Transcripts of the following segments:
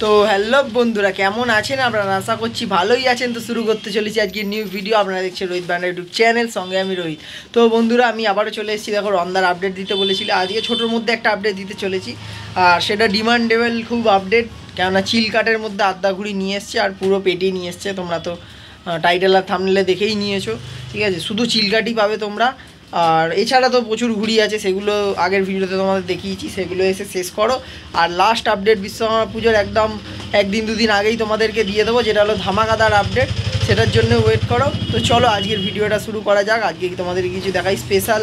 তো হ্যালো বন্ধুরা, কেমন আছেন আপনারা? আশা করছি ভালোই আছেন। তো শুরু করতে চলেছি আজকে নিউ ভিডিও। আপনারা দেখছেন রোহিত বান্ডার ইউটিউব চ্যানেল, সঙ্গে আমি রোহিত। তো বন্ধুরা, আমি আবারও চলে এসেছি। দেখো, রন্দার আপডেট দিতে বলেছিল, আজকে ছোটোর মধ্যে একটা আপডেট দিতে চলেছি। আর সেটা ডিমান্ডেবল খুব আপডেট, কেননা চিল কাটের মধ্যে আদ্যা ঘুড়ি নিয়ে এসছে আর পুরো পেটি নিয়ে এসছে। তোমরা তো টাইটেল আর থাম্বনেলে দেখেই নিয়েছো, ঠিক আছে? শুধু চিল কাটই পাবে তোমরা। আর এছাড়া তো প্রচুর ঘুড়ি আছে, সেগুলো আগের ভিডিওতে তোমাদের দেখিয়েছি, সেগুলো এসে শেষ করো। আর লাস্ট আপডেট বিশ্বকর্মা পুজোর একদম একদিন দুদিন আগেই তোমাদেরকে দিয়ে দেবো, যেটা হলো ধামাকাদার আপডেট। সেটার জন্য ওয়েট করো। তো চলো আজকের ভিডিওটা শুরু করা যাক। আজকে তোমাদের কিছু দেখাই স্পেশাল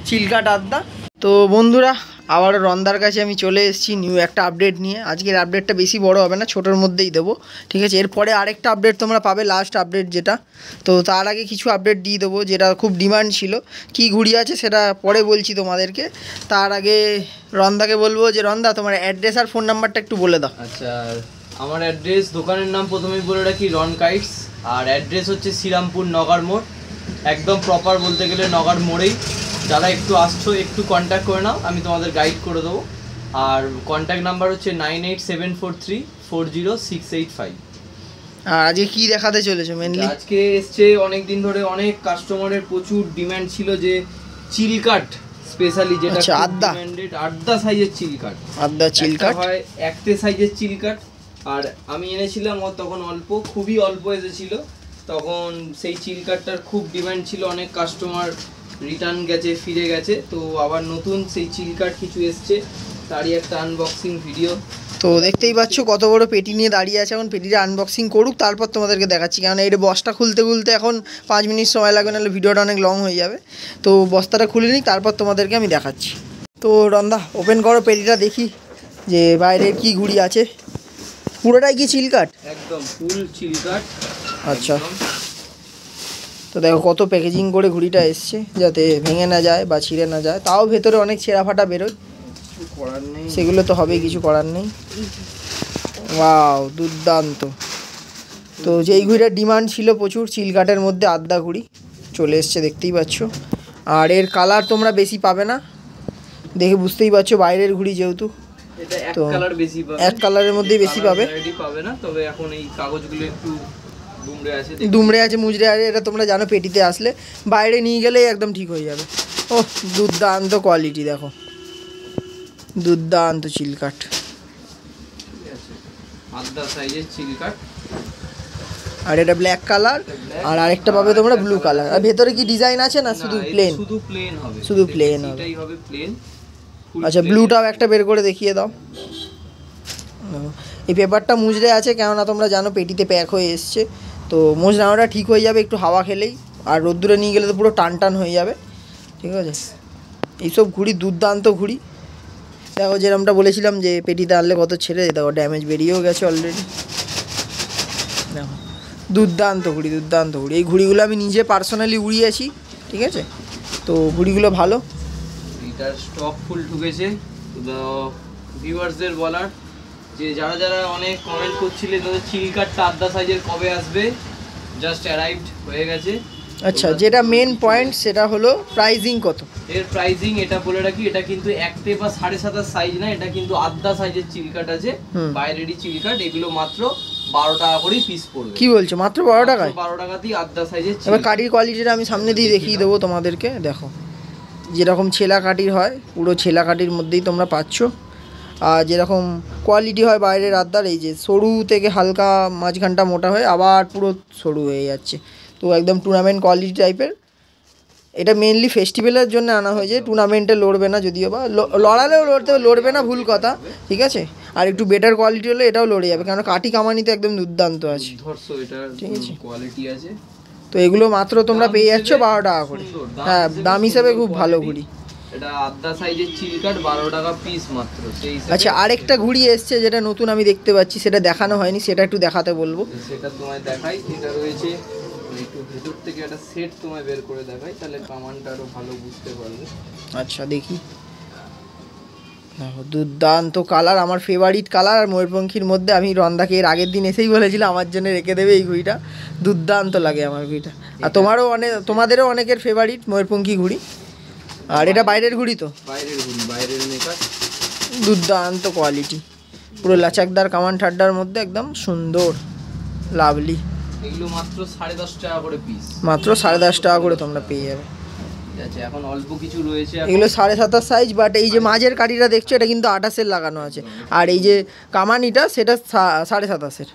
চিলকাট আড্ডা। তো বন্ধুরা, আবারও রন্দার কাছে আমি চলে এসেছি নিউ একটা আপডেট নিয়ে। আজকের আপডেটটা বেশি বড় হবে না, ছোটোর মধ্যেই দেবো, ঠিক আছে? এরপরে আরেকটা আপডেট তোমরা পাবে, লাস্ট আপডেট যেটা। তো তার আগে কিছু আপডেট দিয়ে দেবো, যেটা খুব ডিমান্ড ছিল। কি ঘুড়ি আছে সেটা পরে বলছি তোমাদেরকে। তার আগে রন্দাকে বলবো যে, রন্দা তোমার অ্যাড্রেস আর ফোন নাম্বারটা একটু বলে দাও। আচ্ছা, আমার অ্যাড্রেস, দোকানের নাম প্রথমেই বলে রাখি, রন কাইটস। আর অ্যাড্রেস হচ্ছে শ্রীরামপুর নগর মোড়, একদম প্রপার বলতে গেলে নগর মোড়েই। যারা একটু আসছো একটু কন্ট্যাক্ট করে নাও, আমি তোমাদের গাইড করে দেবো। আর কন্ট্যাক্ট নাম্বার হচ্ছে 9874340685। আর আজকে কী দেখাতে চলেছো মেনলি? আজকে এসছে অনেক দিন ধরে, অনেক কাস্টমারের প্রচুর ডিমান্ড ছিল যে চিলকাট, স্পেশালি যেটা আড্ডা সাইজের চিলকাট। আড্ডা চিলকাট হয় একতে সাইজের চিলকাট। আর আমি এনেছিলাম তখন খুবই অল্প এসেছিল তখন। সেই চিলকাটটার খুব ডিমান্ড ছিল, অনেক কাস্টমার রিটার্ন গেছে, ফিরে গেছে। তো আবার নতুন সেই চিলকাট কিছু এসছে, তারই একটা আনবক্সিং ভিডিও। তো দেখতেই পাচ্ছ কত বড় পেটি নিয়ে দাঁড়িয়ে আছে। এখন পেটিটা আনবক্সিং করুক, তারপর তোমাদেরকে দেখাচ্ছি। কারণ এটা বস্তা খুলতে এখন 5 মিনিট সময় লাগবে, নাহলে ভিডিওটা অনেক লং হয়ে যাবে। তো বস্তাটা খুলে নিই, তারপর তোমাদেরকে আমি দেখাচ্ছি। তো রন্দা, ওপেন করো পেটিটা, দেখি যে বাইরের কি ঘুড়ি আছে। পুরোটাই কি চিলকাট? একদম ফুল চিলকাট। আচ্ছা, তো দেখো কত প্যাকেজিং করে ঘুড়িটা এসছে, যাতে ভেঙে না যায় বা ছিঁড়ে না যায়। তাও ভেতরে অনেক ছেঁড়া ফাটা বেরোয়, করার নেই, সেগুলো তো হবেই, কিছু করার নেই। ওয়াও, দুর্দান্ত। তো যেই ঘুড়িটার ডিমান্ড ছিল প্রচুর, চিলকাটের মধ্যে আদ্যা ঘুড়ি চলে এসছে, দেখতেই পাচ্ছ। আর এর কালার তোমরা বেশি পাবে না, দেখে বুঝতেই পারছো, বাইরের ঘুড়ি যেহেতু। তো এক কালারের মধ্যেই বেশি পাবে না, তবে এখন এই কাগজগুলো একটু দুমড়ে আছে, মুজড়ে আছে। এটা তোমরা জানো, পেটিতে আসলে বাইরে নিয়ে গেলেই একদম ঠিক হয়ে যাবে। ও, দুর্দান্ত কোয়ালিটি, দেখো দুর্দান্ত চিলকাট, আদ্যা সাইজের চিলকাট। আর এটা ব্ল্যাক কালার, আর আরেকটা পাবে তোমরা ব্লু কালার। আর ভেতরে কি ডিজাইন আছে না শুধু প্লেন? শুধু প্লেন হবে, শুধু প্লেন হবে, এটাই হবে প্লেন। আচ্ছা, ব্লুটাও একটা বের করে দেখিয়ে দাও। এই পেপারটা মুজড়ে আছে, কেননা তোমরা জানো পেটিতে প্যাক হয়ে এসছে। তো মোজড়ানোটা ঠিক হয়ে যাবে একটু হাওয়া খেলেই, আর রোদ্দুরে নিয়ে গেলে তো পুরো টান টান হয়ে যাবে, ঠিক আছে? এইসব ঘুড়ি দুর্দান্ত ঘুড়ি। দেখো, যেরকমটা বলেছিলাম যে পেটিতে আনলে কত ছেড়ে, দেখো ড্যামেজ বেরিয়েও গেছে অলরেডি। দেখো, দুর্দান্ত ঘুড়ি, দুর্দান্ত ঘুড়ি। এই ঘুড়িগুলো আমি নিজে পার্সোনালি উড়িয়েছি, ঠিক আছে? তো ঘুড়িগুলো ভালো, এটার স্টক ফুল ঢুকেছে। তো ভিউয়ার্সদের বলার যে, যারা যারা অনেক কমেন্ট করছিলেন চিলকাটটা আদ্যা সাইজের কবে আসবে, জাস্ট অ্যারাইভড হয়ে গেছে। আচ্ছা, যেটা মেন পয়েন্ট সেটা হলো প্রাইজিং কত। এর প্রাইজিং এটা বলে রাখি, এটা কিন্তু 1 বা 7.5 সাইজ না, এটা কিন্তু আদ্যা সাইজের চিলকাট আছে, বাইরেরই চিলকাট। এগুলো মাত্র 12 টাকা করেই পিস পড়বে। কি বলছো? মাত্র 12 টাকায়? 12 টাকাতেই আদ্যা সাইজের। এবার কাঠির কোয়ালিটিটা আমি সামনে দিয়ে দেখিয়ে দেবো তোমাদেরকে। দেখো, যেরকম ছেলা কাঠির হয়, পুরো ছেলা কাঠির মধ্যেই তোমরা পাচ্ছ। আর যেরকম কোয়ালিটি হয় বাইরের আদ্যার, এই যে সরু থেকে হালকা মাঝখানটা মোটা হয়ে আবার পুরো সরু হয়ে যাচ্ছে। তো একদম টুর্নামেন্ট কোয়ালিটি টাইপের। এটা মেনলি ফেস্টিভ্যালের জন্য আনা হয়েছে, টুর্নামেন্টে লড়বে না, যদিও বা লড়ালেও লড়বে না, ভুল কথা, ঠিক আছে? আর একটু বেটার কোয়ালিটি হলে এটাও লড়ে যাবে, কারণ কাঠি কামানি তো একদম দুর্দান্ত আছে, ঠিক আছে? কোয়ালিটি আছে। তো এগুলো মাত্র তোমরা পেয়ে যাচ্ছ 12 টাকা করে। হ্যাঁ, দাম হিসাবে খুব ভালো ঘুড়ি। এটা আদ্যা সাইজের চিলকাট, 12 টাকা পিস মাত্র। আচ্ছা, আরেকটা ঘুড়ি এসছে যেটা নতুন আমি দেখতে পাচ্ছি, সেটা দেখানো হয়নি, সেটা একটু দেখাতে বলবো। সেটা তোমায় দেখাই। এটা রয়েছে একটু ভেতর থেকে একটা সেট তোমায় বের করে দেখাই, তাহলে কামানটা আরো ভালো বুঝতে পারবে। আচ্ছা, দেখি। দেখো, দুর্দান্ত কালার, আমার ফেভারিট কালার। আর ময়ূরপঙ্খীর মধ্যে আমি রন্দাকে এর আগের দিন এসেই বলেছিলাম আমার জন্য রেখে দেবে এই ঘুড়িটা। দুর্দান্ত লাগে আমার ঘুড়িটা। আর তোমাদেরও অনেকের ফেভারিট ময়ূরপঙ্খী ঘুড়ি। আর এটা বাইরের ঘুড়ি, তো বাইরের ঘুড়ি, বাইরের মেকার। দুর্দান্ত কোয়ালিটি, পুরো লাচাকদার কামান ঠাড্ডার মধ্যে একদম সুন্দর লাভলি। এগুলো মাত্র 10.5 টাকা করে পিস, মাত্র 10.5 টাকা করে তোমরা পেয়ে যাবে। ঠিক আছে, এখন অল্প কিছু রয়েছে এখন। এগুলো 7.5 সাইজ, বাট এই যে মাঝের কাঠিটা দেখছো এটা কিন্তু 28-এর লাগানো আছে, আর এই যে কামানিটা সেটা 7.5-এর।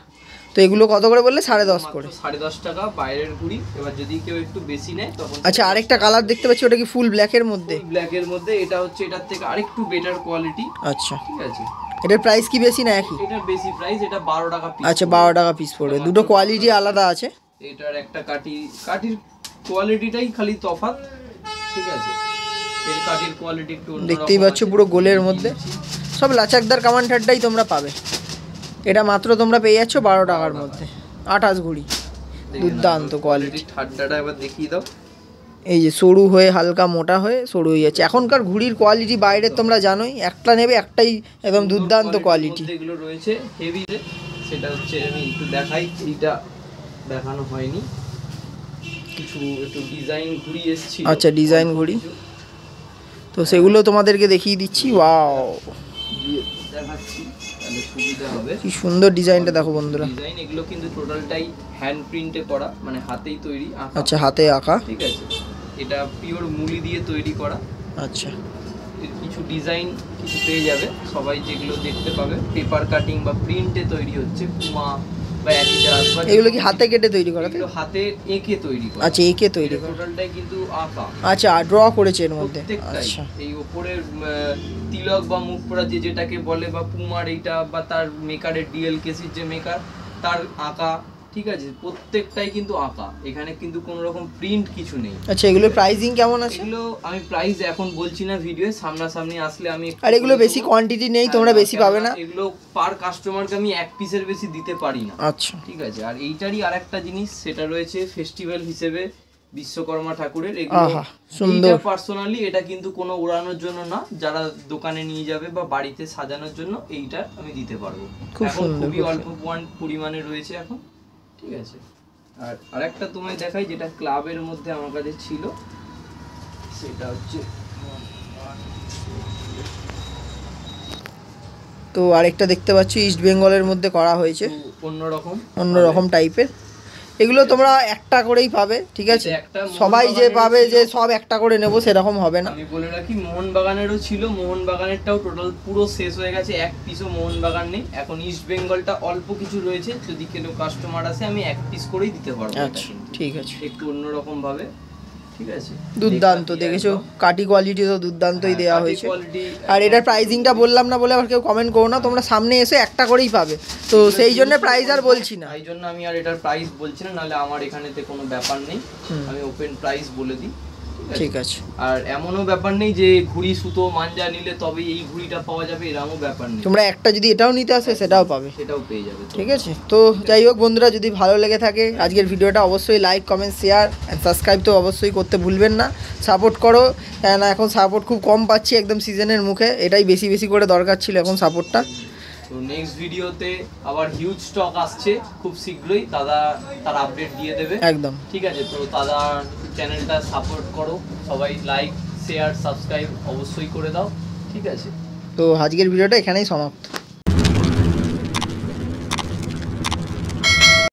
তো এগুলো কত করে বললে? 10.5 করে। 10.5 টাকা বাইরের ঘুড়ি। এবার যদি কেউ একটু বেশি নেয় তখন। আচ্ছা, আরেকটা কালার দেখতে পাচ্ছি, ওটা কি ফুল ব্ল্যাকের মধ্যে? ব্ল্যাকের মধ্যে, এটা হচ্ছে এটার থেকে আরেকটু বেটার কোয়ালিটি। আচ্ছা, ঠিক আছে, এটার প্রাইস কি বেশি না একই? এটা বেশি প্রাইস, এটা 12 টাকা পিস। আচ্ছা, 12 টাকা পিস পড়বে। দুটো কোয়ালিটি আলাদা আছে। এটার একটা কাঠির কোয়ালিটিটাই খালি তফাৎ। ঠিক আছে, এর কাঠির কোয়ালিটি একটু অন্যরকম। দেখতেই পাচ্ছ পুরো গোলের মধ্যে সব লাচাকদার কামান ঠাড্ডাই তোমরা পাবে। এটা মাত্র তোমরা পেয়ে যাচ্ছ 12 টাকার মধ্যে। 28 ঘুড়ি, দুর্দান্ত কোয়ালিটি। ঠাড্ডাটা এবার দেখিয়ে দাও। এই যে সরু হয়ে হালকা মোটা হয়ে সরু হয়ে যাচ্ছে। এখনকার ঘুড়ির কোয়ালিটি বাইরে তোমরা জানোই, একটা নেবে একটাই একদম দুর্দান্ত কোয়ালিটি। এগুলো রয়েছে হেভি, সেটা হচ্ছে আমি একটু দেখাই, এইটা দেখানো হয়নি, কিছু একটু ডিজাইন ঘুড়ি এসেছিল। আচ্ছা, ডিজাইন ঘুড়ি, তো সেগুলো তোমাদেরকে দেখিয়ে দিচ্ছি। ওয়াও, দেখাচ্ছি তাহলে সুবিধা হবে। কি সুন্দর ডিজাইনটা দেখো বন্ধুরা। ডিজাইন এগুলো কিন্তু টোটালটাই হ্যান্ড প্রিন্টে করা, মানে হাতেই তৈরি আঁকা। আচ্ছা, হাতে আঁকা। ঠিক আছে, এটা পিওর মুলি দিয়ে তৈরি করা। আচ্ছা, এর কিছু ডিজাইন কিছু পেয়ে যাবে, সবাই যেগুলো দেখতে পাবে পেপার কাটিং বা প্রিন্টে তৈরি হচ্ছে, পুমা বা অ্যাডিডাস বা এগুলো কি হাতে কেটে তৈরি করা? এগুলো হাতে এঁকে তৈরি করা। আচ্ছা, এঁকে তৈরি করা। টোটালটাই কিন্তু আঁকা। আচ্ছা, ড্র করেছে এর মধ্যে। প্রত্যেকটাই। আচ্ছা, এই উপরের তিলক বা মুখ পোড়া যেটাকে বলে, বা পুমার এইটা, বা তার মেকারের ডিএল কেসির যে মেকার, তার আঁকা। ঠিক আছে, প্রত্যেকটাই কিন্তু আঁকা, এখানে কিন্তু কোনো রকম প্রিন্ট কিছু নেই। আচ্ছা, এগুলোর প্রাইসিং কেমন আছে? এগুলো আমি প্রাইস এখন বলছি না, ভিডিওয়ে সামনাসামনি আসলে আমি। আর এগুলো বেশি কোয়ান্টিটি নেই, তোমরা বেশি পাবে না। এগুলো পার কাস্টমারকে আমি এক পিসের বেশি দিতে পারি না। আচ্ছা, ঠিক আছে, আর এইটারই আরেকটা জিনিস, সেটা রয়েছে ফেস্টিভ্যাল হিসেবে বিশ্বকর্মা ঠাকুরের। এগুলো সুন্দর পার্সোনালি, এটা কিন্তু কোনো ওড়ানোর জন্য না, যারা দোকানে নিয়ে যাবে বা বাড়িতে সাজানোর জন্য এইটা আমি দিতে পারবো। খুবই অল্প পরিমাণে রয়েছে এখন। ঠিক আছে, আর আরেকটা তোমায় দেখাই, যেটা ক্লাবের মধ্যে আমার কাছে ছিল, সেটা হচ্ছে তো আরেকটা দেখতে পাচ্ছি ইস্ট বেঙ্গলের মধ্যে করা হয়েছে, অন্যরকম টাইপের। এগুলো তোমরা একটা করেই পাবে। ঠিক আছে, সবাই যে পাবে যে সব একটা করে নেব সেরকম হবে না। আমি বলে রাখি, মোহনবাগানেরও ছিল, মোহনবাগানেরটাও টোটাল পুরো শেষ হয়ে গেছে, এক পিসও মোহনবাগান নেই। এখন ইস্ট বেঙ্গলটা অল্প কিছু রয়েছে, যদি কেউ কাস্টমার আসে আমি এক পিস করেই দিতে পারবো। আচ্ছা, ঠিক আছে, একটু অন্যরকম ভাবে। ঠিক আছে, দুর্দান্ত দেখেছো, কাটি কোয়ালিটি তো দুর্দান্তই দেওয়া হয়েছে। আর এটার প্রাইসিংটা বললাম না বলে আবার কেউ কমেন্ট করো না, তোমরা সামনে এসে একটা করেই পাবে, তো সেই জন্য প্রাইস আর বলছি না। এই জন্য আমি আর এটার প্রাইস বলছি না, নাহলে আমার এখানেতে কোনো ব্যাপার নেই, আমি ওপেন প্রাইস বলে দিই। ঠিক আছে, আর এমনও ব্যাপার নেই যে ঘুড়ি সুতো মাঞ্জা নিলে তবে এই ঘুড়িটা পাওয়া যাবে, এরকমও ব্যাপার নেই। তোমরা একটা যদি এটাও নিতে আসে সেটাও পাবে, সেটাও পেয়ে যাবে। ঠিক আছে, তো যাই হোক বন্ধুরা, যদি ভালো লেগে থাকে আজকের ভিডিওটা অবশ্যই like, comment, share and subscribe তো অবশ্যই করতে ভুলবেন না। সাপোর্ট করো, কেন এখন সাপোর্ট খুব কম পাচ্ছি একদম সিজনের মুখে, এটাই বেশি বেশি করে দরকার ছিল এখন সাপোর্টটা। তো নেক্সট ভিডিওতে আবার হিউজ স্টক আসছে খুব শীঘ্রই, দাদা তার আপডেট দিয়ে দেবে একদম। ঠিক আছে, তো দাদা চ্যানেলটা সাপোর্ট করো, সবাই লাইক, শেয়ার, সাবস্ক্রাইব অবশ্যই করে দাও। ঠিক আছে, তো আজকের ভিডিওটা এখানেই সমাপ্ত।